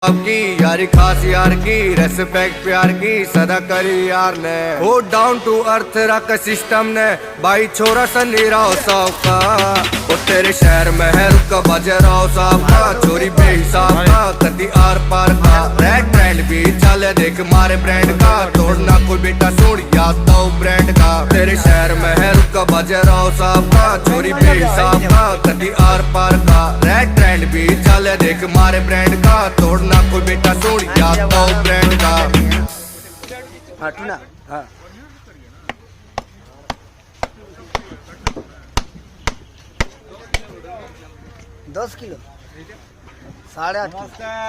आपकी यारी खास यार की रेस्पेक्ट प्यार की सदा करी यार ने हो डाउन टू अर्थ रख सिस्टम ने भाई छोरा सनी राव साहब का वो तेरे शहर में है रुका बजे राव साहब का चोरी बेहिसाब का कदी आर पार का रेड ट्रेंड भी चले देख मारे ब्रांड का तोड़ना कोई बेटा छोड़ याद दो ब्रांड का तेरे शहर में है रुका बजे राव साहब का चोरी बेहिसाब का कदी आर पार का रेड ट्रेंड भी चले देख मारे ब्रांड का तोड़ना कोई बेटा छोड़ याद दो ब्रांड का। हाँ टूना हाँ 10 किलो 8.5 किलो